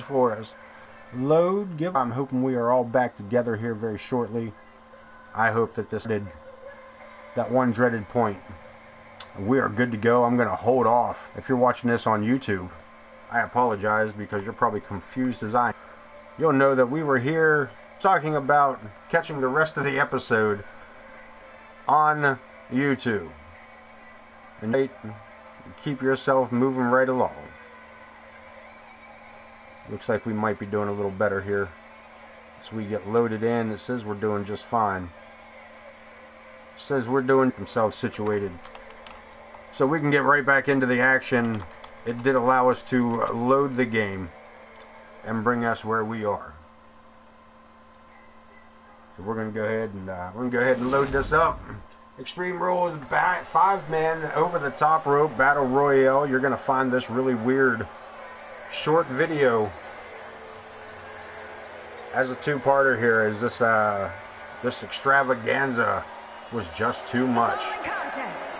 for us. Load, give. I'm hoping we are all back together here very shortly. I hope that this did that one dreaded point. We are good to go. I'm going to hold off. If you're watching this on YouTube, I apologize because you're probably confused as I am. You'll know that we were here talking about catching the rest of the episode on YouTube. And keep yourself moving right along. Looks like we might be doing a little better here. So we get loaded in. It says we're doing just fine. It says we're doing themselves situated. So we can get right back into the action. It did allow us to load the game and bring us where we are. So we're going to go ahead and load this up. Extreme Rules 5-man over the top rope battle royale. You're going to find this really weird short video as a two-parter here, as this extravaganza was just too much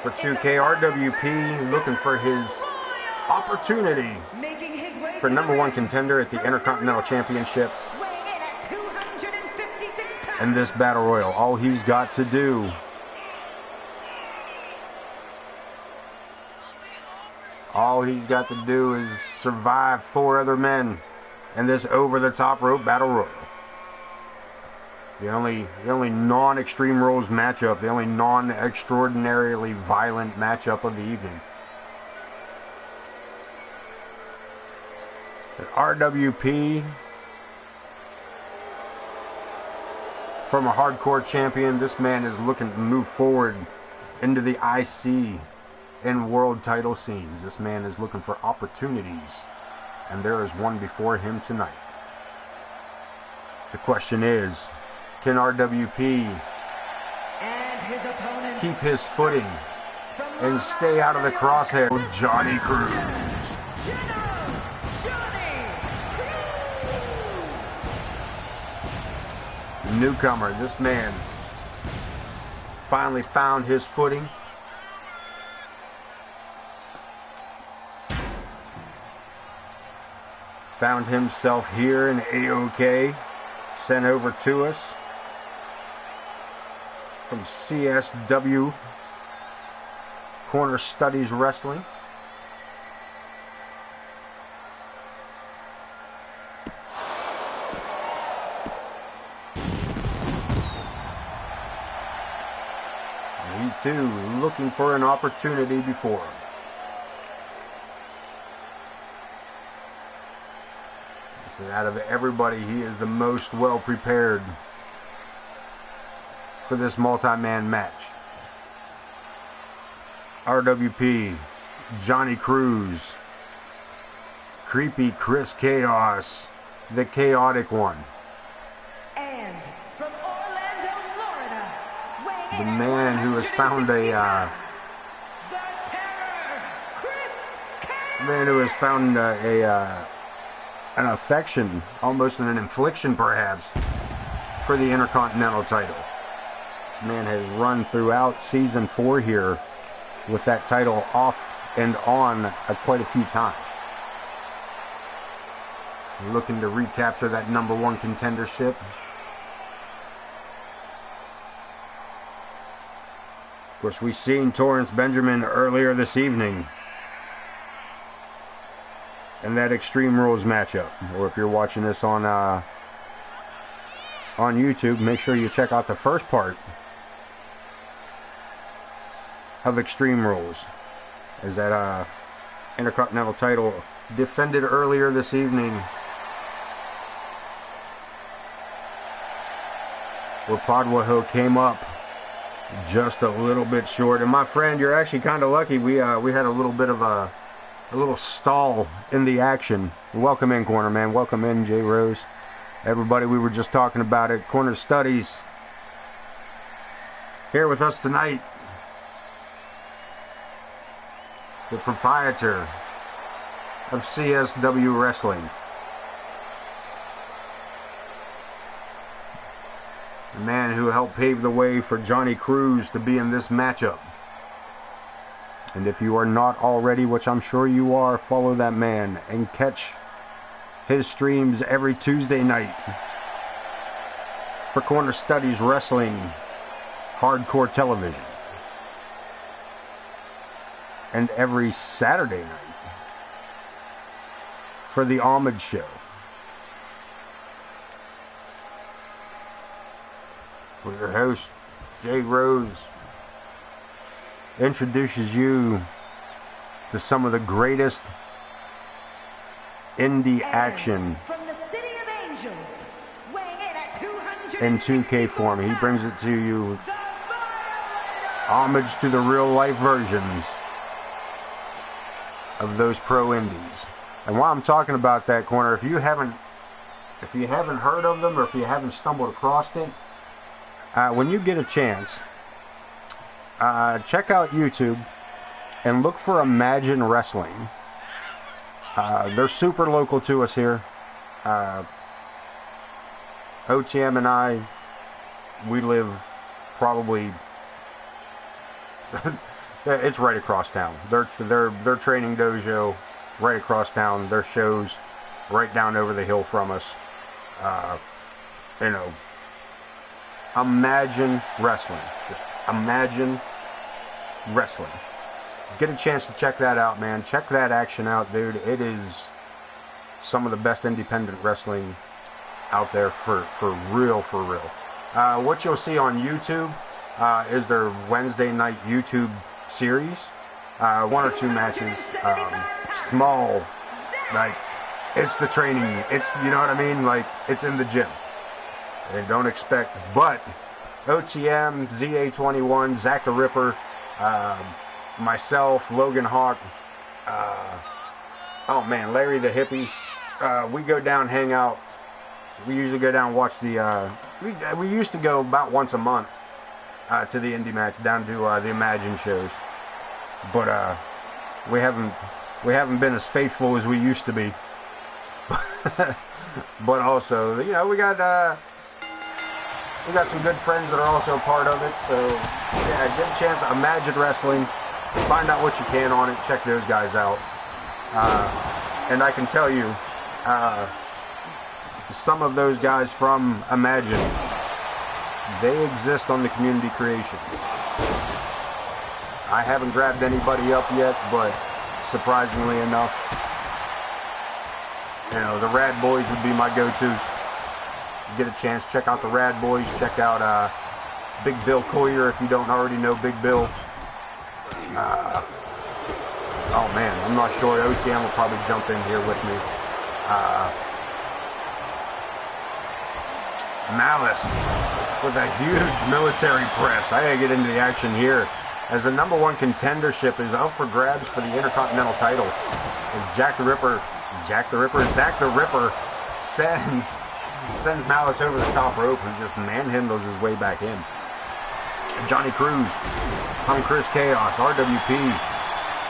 for 2K. RWP looking for his opportunity for #1 contender at the Intercontinental Championship in this battle royal. All he's got to do is survive 4 other men in this over-the-top rope battle royal. The only non-Extreme Rules matchup, the only non-extraordinarily violent matchup of the evening. At RWP, from a hardcore champion, this man is looking to move forward into the IC and world title scenes. This man is looking for opportunities, and there is one before him tonight. The question is, can RWP keep his footing and stay out of the crosshair? Johnny Cruz. Newcomer, this man finally found his footing. Found himself here in AoK, sent over to us from CSW Corner Studies Wrestling. He too looking for an opportunity before him. So out of everybody, he is the most well prepared for this multi-man match. RWP, Johnny Cruz, Creepy Chris Chaos, the chaotic one. And from Orlando, Florida, the man who has found an affection, almost an infliction perhaps, for the Intercontinental title. Man has run throughout season 4 here with that title off and on quite a few times. Looking to recapture that #1 contendership. Of course, we seen Torrance Benjamin earlier this evening in that Extreme Rules matchup. Or if you're watching this on YouTube, make sure you check out the first part of Extreme Rules, as that Intercontinental title defended earlier this evening, where Padua came up just a little bit short. And my friend, you're actually kind of lucky. We had a little bit of a little stall in the action. Welcome in, Corner Man. Welcome in, J Rose. Everybody, we were just talking about it. Corner Studies here with us tonight. The proprietor of CSW Wrestling. The man who helped pave the way for Johnny Cruz to be in this matchup. And if you are not already, which I'm sure you are, follow that man and catch his streams every Tuesday night for Corner Studies Wrestling Hardcore Television. And every Saturday night for the Homage Show. Where your host, Jay Rose, introduces you to some of the greatest indie action from the City of Angels, weighing in at 200 in 2K form. He brings it to you, homage to the real life versions of those pro indies. And while I'm talking about that, Corner, if you haven't heard of them, or if you haven't stumbled across it, when you get a chance, check out YouTube and look for Imagine Wrestling. They're super local to us here. OTM and I, we live probably it's right across town. Their training dojo right across town. Their shows right down over the hill from us. You know, Imagine Wrestling. Just Imagine Wrestling. Get a chance to check that out, man. Check that action out, dude. It is some of the best independent wrestling out there for real, for real. What you'll see on YouTube is their Wednesday night YouTube series. One or two matches. Small, like, it's the training. It's, you know what I mean? Like, it's in the gym. And don't expect, but OTM, ZA21, Zach the Ripper, myself, Logan Hawk, oh man, Larry the Hippie, we go down, hang out. We usually go down and watch the, we used to go about once a month to the indie match, down to the Imagine shows. But we haven't been as faithful as we used to be. But also, you know, we got some good friends that are also part of it. So yeah, get a chance to Imagine Wrestling. Find out what you can on it. Check those guys out. And I can tell you, some of those guys from Imagine, they exist on the Community Creations. I haven't grabbed anybody up yet, but surprisingly enough, you know, the Rad Boys would be my go-to. Get a chance, check out the Rad Boys. Check out Big Bill Coyer if you don't already know Big Bill. Oh man, I'm not sure. OTM will probably jump in here with me. Malice with a huge military press. I gotta get into the action here, as the #1 contendership is up for grabs for the Intercontinental title. As Zach the Ripper sends Malice over the top rope and just manhandles his way back in. Johnny Cruz on Chris Chaos, RWP,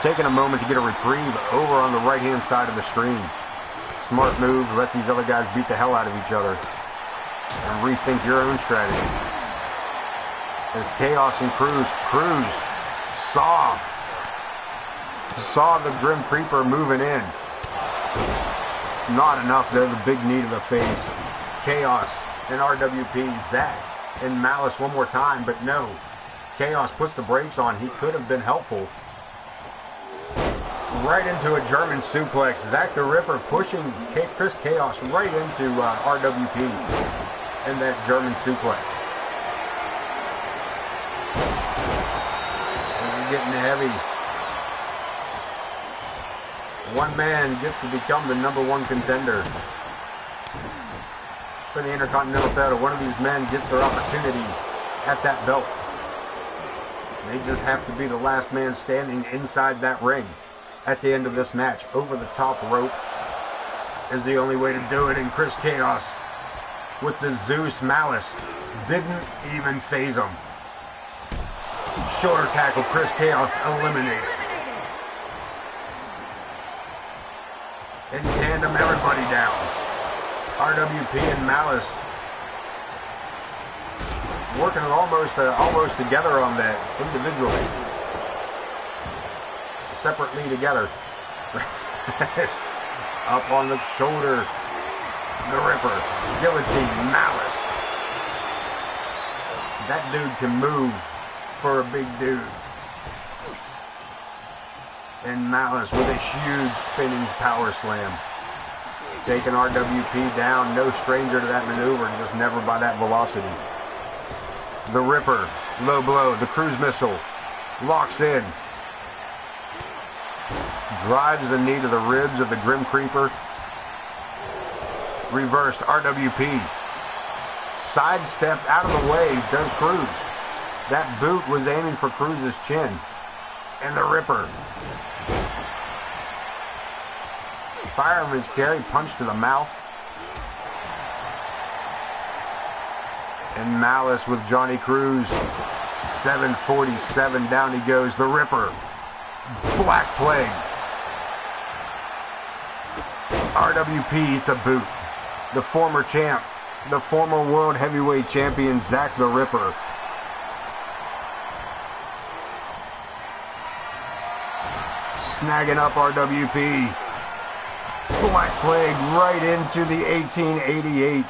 taking a moment to get a reprieve over on the right-hand side of the screen. Smart move, let these other guys beat the hell out of each other and rethink your own strategy. As Chaos and Cruz saw the Grim Creeper moving in. Not enough there, the big knee to the face. Chaos and RWP, Zach and Malice one more time, but no. Chaos puts the brakes on. He could have been helpful. Right into a German suplex. Zach the Ripper pushing Chris Chaos right into RWP and that German suplex. This is getting heavy. One man gets to become the #1 contender for the Intercontinental title. One of these men gets their opportunity at that belt. They just have to be the last man standing inside that ring at the end of this match. Over the top rope is the only way to do it, and Chris Chaos with the Zeus Malice didn't even phase him. Shoulder tackle, Chris Chaos eliminated. In tandem, everybody down. RWP and Malice working almost together on that individually. Separately together. Up on the shoulder. The Ripper. Guillotine. Malice. That dude can move for a big dude. And Malice with a huge spinning power slam. Taking RWP down. No stranger to that maneuver. Just never by that velocity. The Ripper. Low blow. The cruise missile. Locks in. Drives the knee to the ribs of the Grim Creeper. Reversed RWP. Sidestepped out of the way. Does Cruz. That boot was aiming for Cruz's chin. And the Ripper. Fireman's carry. Punch to the mouth. And Malice with Johnny Cruz. 747. Down he goes. The Ripper. Black Plague. RWP eats a boot. The former champ. The former world heavyweight champion, Zack the Ripper. Snagging up RWP. Black Plague right into the 1888.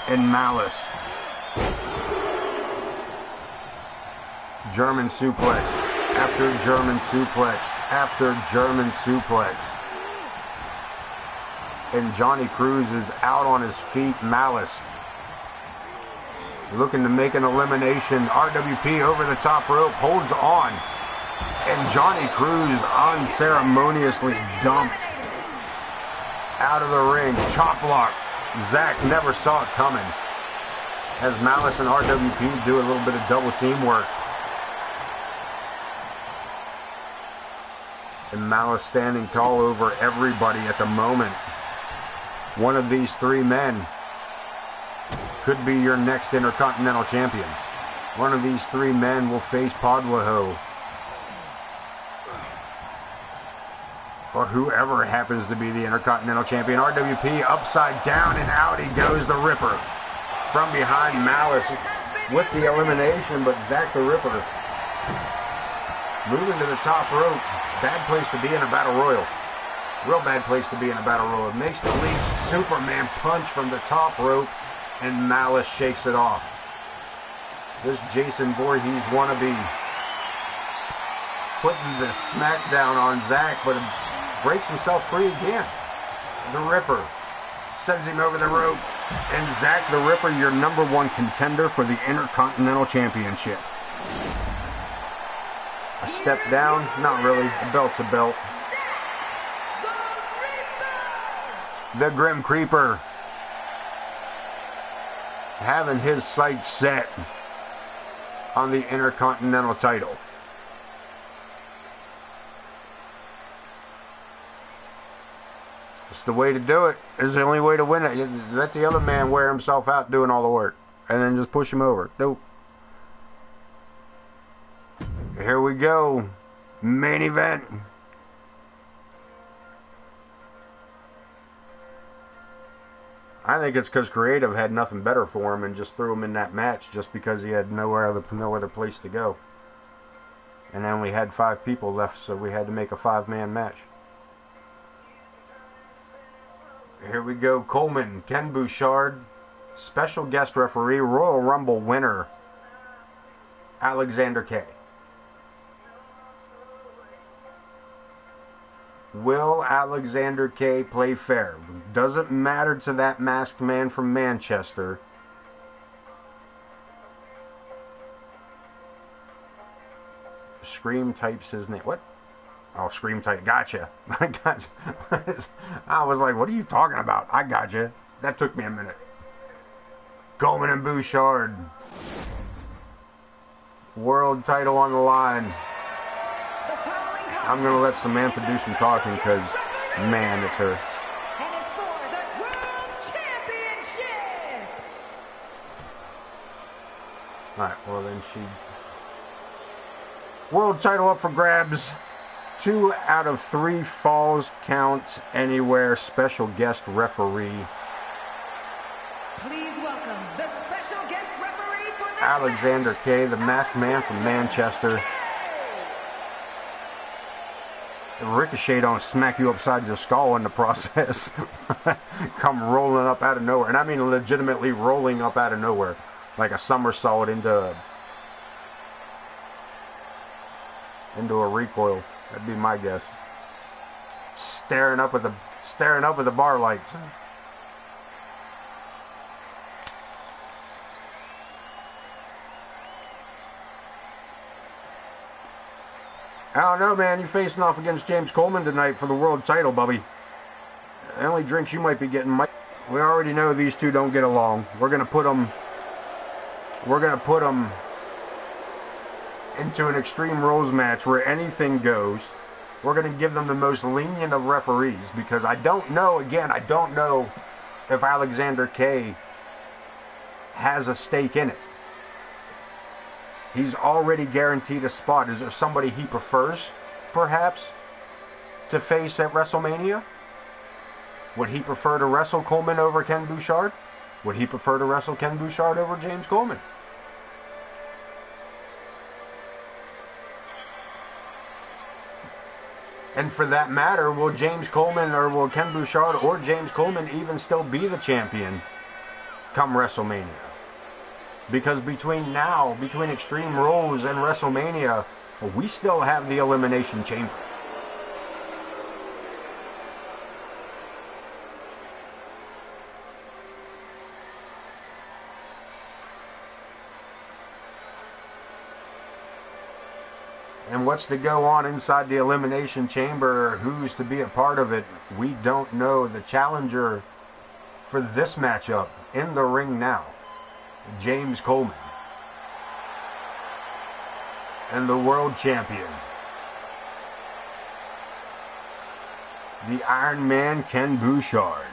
And Malice. German suplex. After German suplex. After German suplex. And Johnny Cruz is out on his feet. Malice looking to make an elimination. RWP over the top rope, holds on. And Johnny Cruz unceremoniously dumped out of the ring. Chop block. Zack never saw it coming. As Malice and RWP do a little bit of double teamwork. And Malice standing tall over everybody at the moment. One of these three men could be your next Intercontinental Champion. One of these three men will face Podwaho. Or whoever happens to be the Intercontinental Champion. RWP upside down and out he goes, the Ripper. From behind Malice with the elimination, but Zack the Ripper moving to the top rope. Bad place to be in a battle royal. Real bad place to be in a battle royal. Makes the leap Superman punch from the top rope, and Malice shakes it off. This Jason Voorhees wannabe putting the smackdown on Zack, but breaks himself free again. The Ripper sends him over the rope, and Zack the Ripper, your number one contender for the Intercontinental Championship. A step down? Not really. A belt's a belt. The Grim Creeper having his sights set on the Intercontinental title. It's the way to do it. It's the only way to win it. You let the other man wear himself out doing all the work, and then just push him over. Nope. Here we go. Main event. I think it's because Creative had nothing better for him and just threw him in that match just because he had no other place to go. And then we had 5 people left, so we had to make a 5-man match. Here we go. Coleman, Ken Bouchard, special guest referee, Royal Rumble winner, Alexander K. Will Alexander K play fair? Doesn't matter to that masked man from Manchester. Scream types his name. What? Oh, Scream type. Gotcha. I gotcha. I was like, what are you talking about? I gotcha. That took me a minute. Coleman and Bouchard. World title on the line. I'm going to let Samantha do some talking because, man, it's her. And it's for the World Championship. Alright, well then she... World title up for grabs. 2 out of 3 falls count anywhere. Special guest referee. Please welcome the special guest referee for this Alexander K, the masked man from Manchester. Ricochet don't smack you upside your skull in the process. Come rolling up out of nowhere. And I mean legitimately rolling up out of nowhere. Like a somersault into a recoil. That'd be my guess. Staring up at the bar lights. I don't know, man. You're facing off against James Coleman tonight for the world title, Bubby. The only drinks you might be getting, we already know these two don't get along. We're gonna put them into an Extreme Rules match where anything goes. We're gonna give them the most lenient of referees because I don't know if Alexander K has a stake in it. He's already guaranteed a spot. Is there somebody he prefers, perhaps, to face at WrestleMania? Would he prefer to wrestle Coleman over Ken Bouchard? Would he prefer to wrestle Ken Bouchard over James Coleman? And for that matter, will James Coleman or will Ken Bouchard or James Coleman even still be the champion come WrestleMania? Because between Extreme Rules and WrestleMania, we still have the Elimination Chamber. And what's to go on inside the Elimination Chamber, who's to be a part of it, we don't know. The challenger for this matchup in the ring now, James Coleman, and the world champion, the Iron Man Ken Bouchard.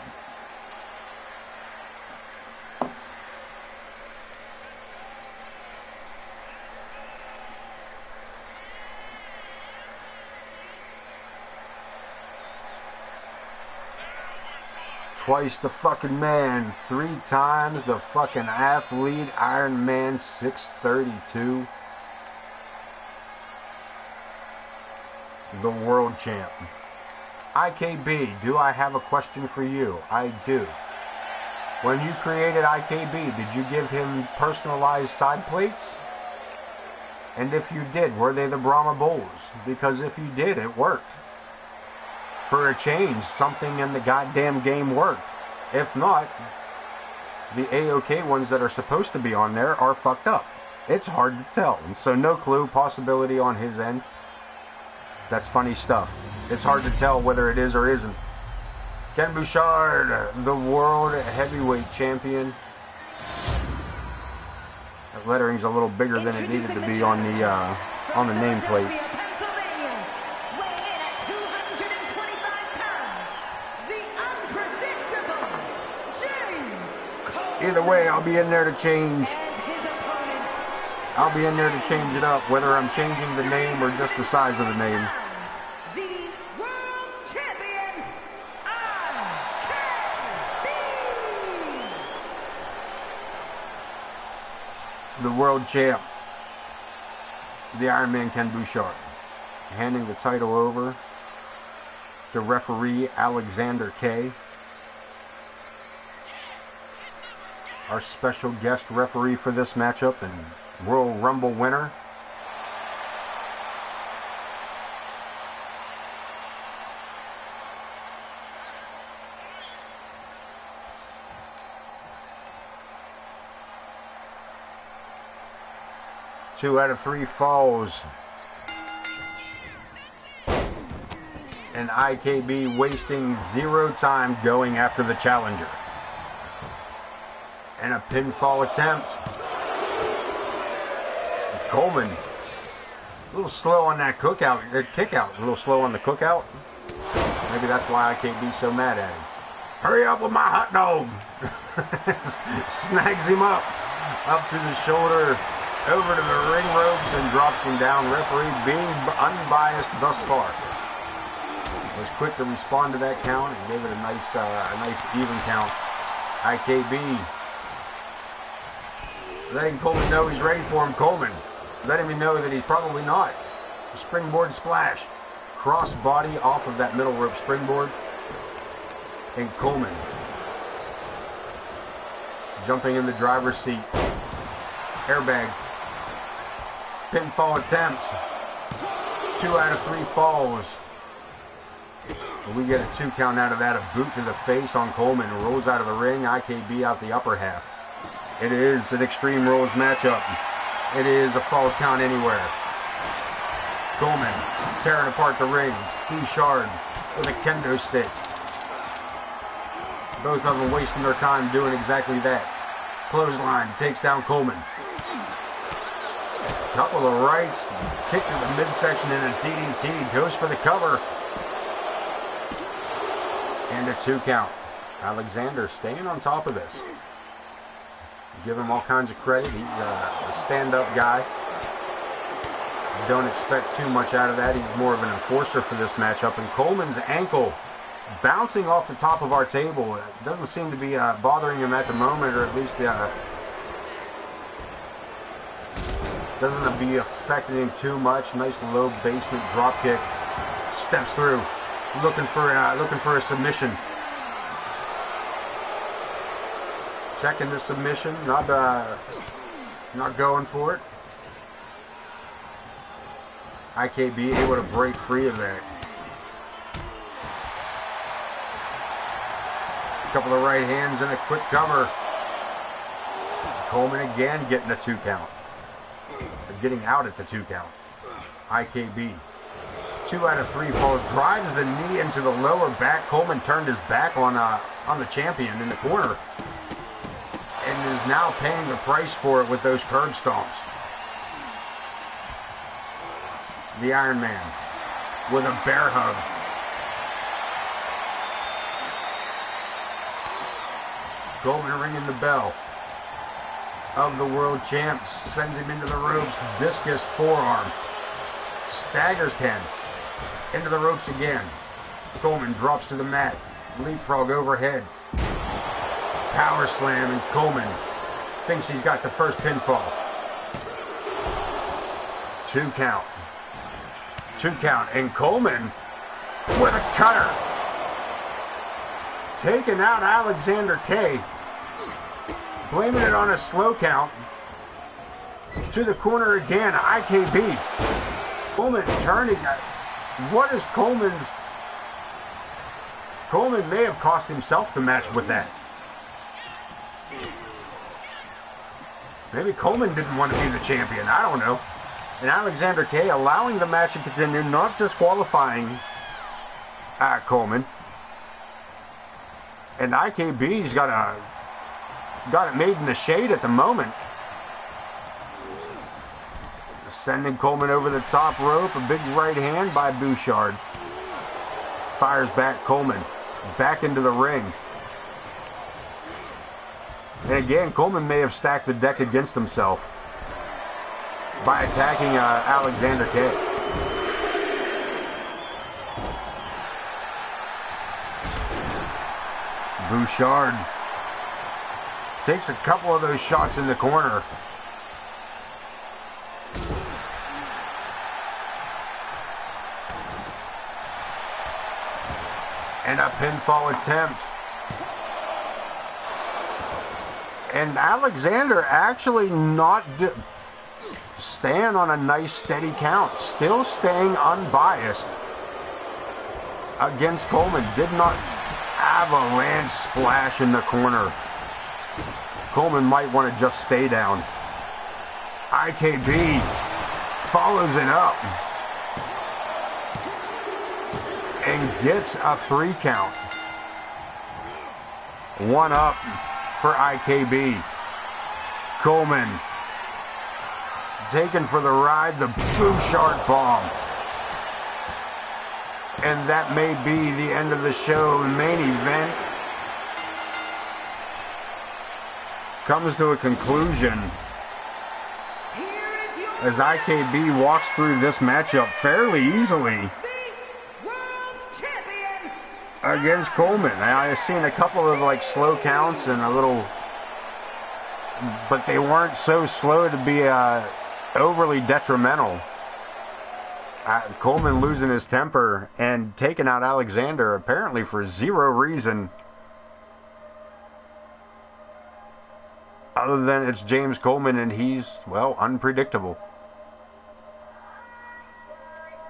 Twice the fucking man, 3 times the fucking athlete, Iron Man 632. The world champ. IKB, do I have a question for you? I do. When you created IKB, did you give him personalized side plates? And if you did, were they the Brahma Bulls? Because if you did, it worked. For a change, something in the goddamn game worked. If not, the AoK ones that are supposed to be on there are fucked up. It's hard to tell. And so no clue, possibility on his end. That's funny stuff. It's hard to tell whether it is or isn't. Ken Bouchard, the world heavyweight champion. That lettering's a little bigger than it needed to be on the nameplate. Either way, I'll be in there to change. I'll be in there to change it up, whether I'm changing the name or just the size of the name. The world champion, the world champ, the Iron Man Ken Bouchard, handing the title over to referee Alexander K. Our special guest referee for this matchup and Royal Rumble winner. Two out of 3 falls. And IKB wasting 0 time going after the challenger. And a pinfall attempt. Coleman, a little slow on that kick out. A little slow on the cookout. Maybe that's why IKB's so mad at him. Hurry up with my hot dog. Snags him up to the shoulder, over to the ring ropes, and drops him down. Referee being unbiased thus far. Was quick to respond to that count and gave it a nice even count. IKB letting Coleman know he's ready for him. Coleman letting me know that he's probably not. The springboard splash. cross body off of that middle rope springboard. And Coleman jumping in the driver's seat. Airbag. Pinfall attempt. 2 out of 3 falls. We get a 2 count out of that. A boot to the face on Coleman. Rolls out of the ring. IKB out the upper half. It is an Extreme Rules matchup. It is a Falls Count Anywhere. Coleman tearing apart the ring. Bouchard with a kendo stick. Both of them wasting their time doing exactly that. Clothesline takes down Coleman. Couple of rights. Kick to the midsection and a DDT. Goes for the cover. And a 2 count. Alexander staying on top of this. Give him all kinds of credit. He's a stand-up guy. Don't expect too much out of that. He's more of an enforcer for this matchup. And Coleman's ankle bouncing off the top of our table. It doesn't seem to be bothering him at the moment, or at least doesn't be affecting him too much. Nice low basement drop kick. Steps through, looking for a submission. Checking the submission, not going for it. IKB able to break free of that. A couple of right hands and a quick cover. Coleman again getting a 2 count. Getting out at the 2 count. IKB. 2 out of 3 falls. Drives the knee into the lower back. Coleman turned his back on the champion in the corner. And is now paying the price for it with those curb stomps. The Iron Man with a bear hug. Coleman ringing the bell of the world champs. Sends him into the ropes. Discus forearm. Staggers Ken. Into the ropes again. Coleman drops to the mat. Leapfrog overhead. Power slam, and Coleman thinks he's got the first pinfall. 2 count. 2 count, and Coleman with a cutter. Taking out Alexander K. Blaming it on a slow count. To the corner again, IKB. Coleman turning. What is Coleman's... Coleman may have cost himself the match with that. Maybe Coleman didn't want to be the champion. I don't know. And Alexander K allowing the match to continue, not disqualifying Coleman. And IKB's got it made in the shade at the moment. Sending Coleman over the top rope. A big right hand by Bouchard. Fires back Coleman. Back into the ring. And again, Coleman may have stacked the deck against himself by attacking Alexander K. Bouchard takes a couple of those shots in the corner. And a pinfall attempt. And Alexander actually not staying on a nice steady count. Still staying unbiased against Coleman. Did not have a land splash in the corner. Coleman might want to just stay down. IKB follows it up. And gets a 3 count. 1 up for IKB. Coleman taken for the ride, the Bouchard bomb. And that may be the end of the show. The main event comes to a conclusion as IKB walks through this matchup fairly easily against Coleman. I've seen a couple of like slow counts and a little, but they weren't so slow to be overly detrimental. Coleman losing his temper and taking out Alexander apparently for zero reason. Other than it's James Coleman and he's, well, unpredictable.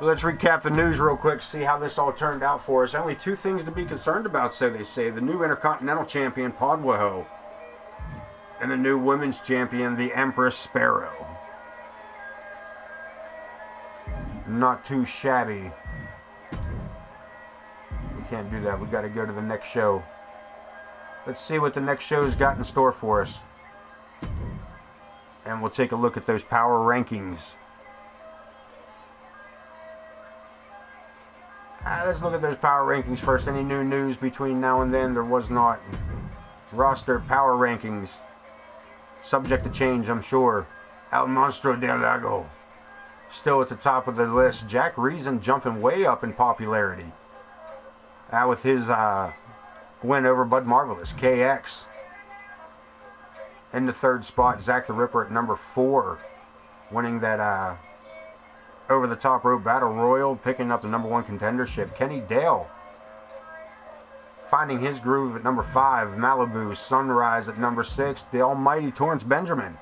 Let's recap the news real quick, see how this all turned out for us. Only two things to be concerned about, so they say. The new Intercontinental Champion, Podwaho, and the new Women's Champion, the Empress Sparrow. Not too shabby. We can't do that. We got to go to the next show. Let's see what the next show's got in store for us. And we'll take a look at those power rankings. Let's look at those power rankings first. Any new news between now and then? There was not. Roster power rankings. Subject to change, I'm sure. El Monstro del Lago. Still at the top of the list. Jack Reason jumping way up in popularity. With his win over Bud Marvelous. KX. In the third spot. Zach the Ripper at number 4. Winning that over the top rope battle royal, picking up the number 1 contendership. Kenny Dale finding his groove at number 5. Malibu Sunrise at number 6. The almighty Torrance Benjamin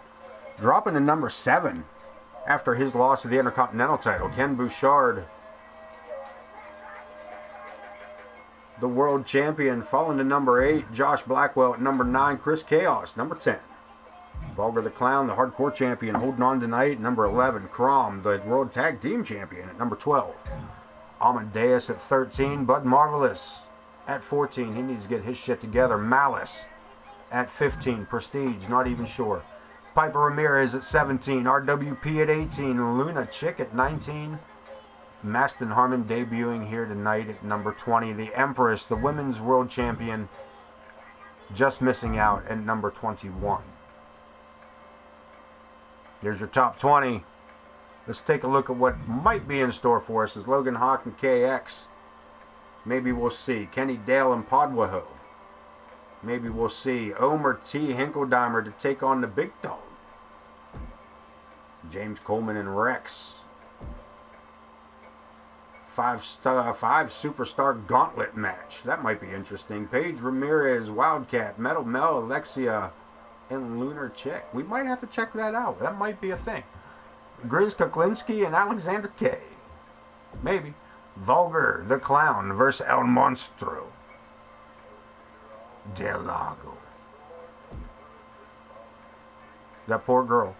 dropping to number 7 after his loss of the Intercontinental title. Ken Bouchard, the world champion, falling to number 8. Josh Blackwell at number 9. Chris Chaos number 10. Vulgar the Clown, the hardcore champion, holding on tonight, number 11. Crom, the world tag team champion, at number 12. Amadeus at 13. Bud Marvelous at 14. He needs to get his shit together. Malice at 15. Prestige, not even sure. Piper Ramirez at 17. RWP at 18. Luna Chick at 19. Maston Harmon debuting here tonight at number 20. The Empress, the women's world champion, just missing out at number 21. There's your top 20. Let's take a look at what might be in store for us as Logan Hawk and KX. Maybe we'll see Kenny Dale and Podwaho. Maybe we'll see Omer T. Hinkledeimer to take on the big dog. James Coleman and Rex. 5 superstar gauntlet match. That might be interesting. Paige Ramirez, Wildcat, Metal Mel, Alexia, and Lunar Chick. We might have to check that out. That might be a thing. Grizz Kuklinski and Alexander K. Maybe. Vulgar the Clown versus El Monstro del Lago. That poor girl.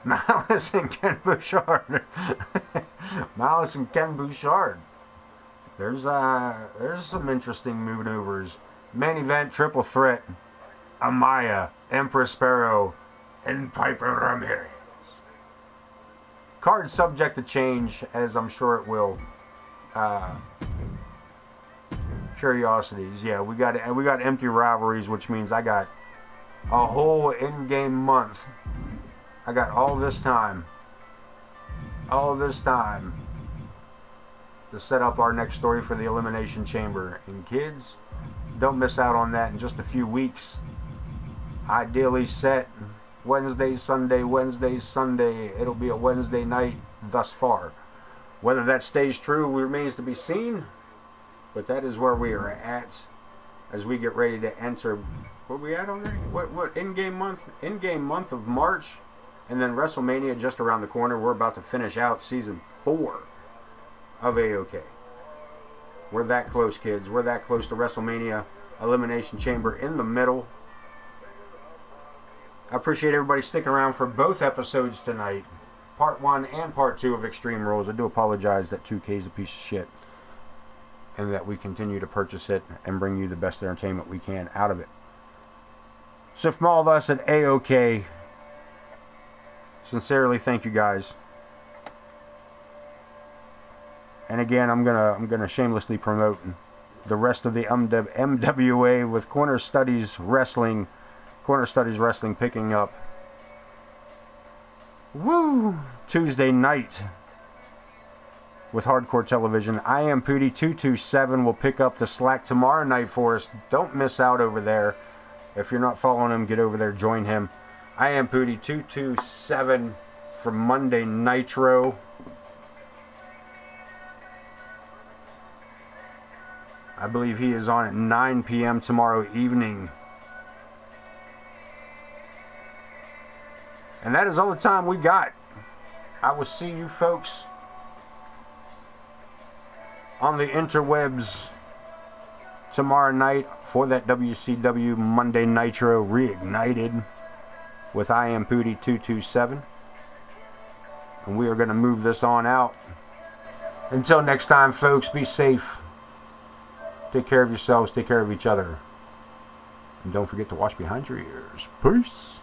Malice and Ken Bouchard. Malice and Ken Bouchard. There's some interesting maneuvers. Main event, triple threat. Amaya, Empress Sparrow, and Piper Ramirez. Card subject to change, as I'm sure it will. Curiosities, yeah, we got empty rivalries, which means I got a whole in-game month. I got all this time to set up our next story for the Elimination Chamber. And kids, don't miss out on that in just a few weeks. Ideally set Wednesday, Sunday. It'll be a Wednesday night thus far. Whether that stays true remains to be seen, but that is where we are at as we get ready to enter. Where we at already? What in-game month? In-game month of March, and then WrestleMania just around the corner. We're about to finish out season 4 of AoK. We're that close, kids. We're that close to WrestleMania. Elimination Chamber in the middle. I appreciate everybody sticking around for both episodes tonight. Part 1 and Part 2 of Extreme Rules. I do apologize that 2K is a piece of shit. And that we continue to purchase it and bring you the best entertainment we can out of it. So from all of us at AoK, sincerely thank you guys. And again, I'm gonna shamelessly promote the rest of the MWA with Corner Studies Wrestling picking up Tuesday night with Hardcore Television. I Am Pooty 227 will pick up the slack tomorrow night for us. Don't miss out over there. If you're not following him, get over there, join him. I Am Pooty 227 from Monday Nitro. I believe he is on at 9 p.m. tomorrow evening. And that is all the time we got. I will see you folks on the interwebs tomorrow night for that WCW Monday Nitro Reignited with I am pt2 and we are going to move this on out. Until next time, folks, be safe, take care of yourselves, take care of each other, and don't forget to wash behind your ears. Peace.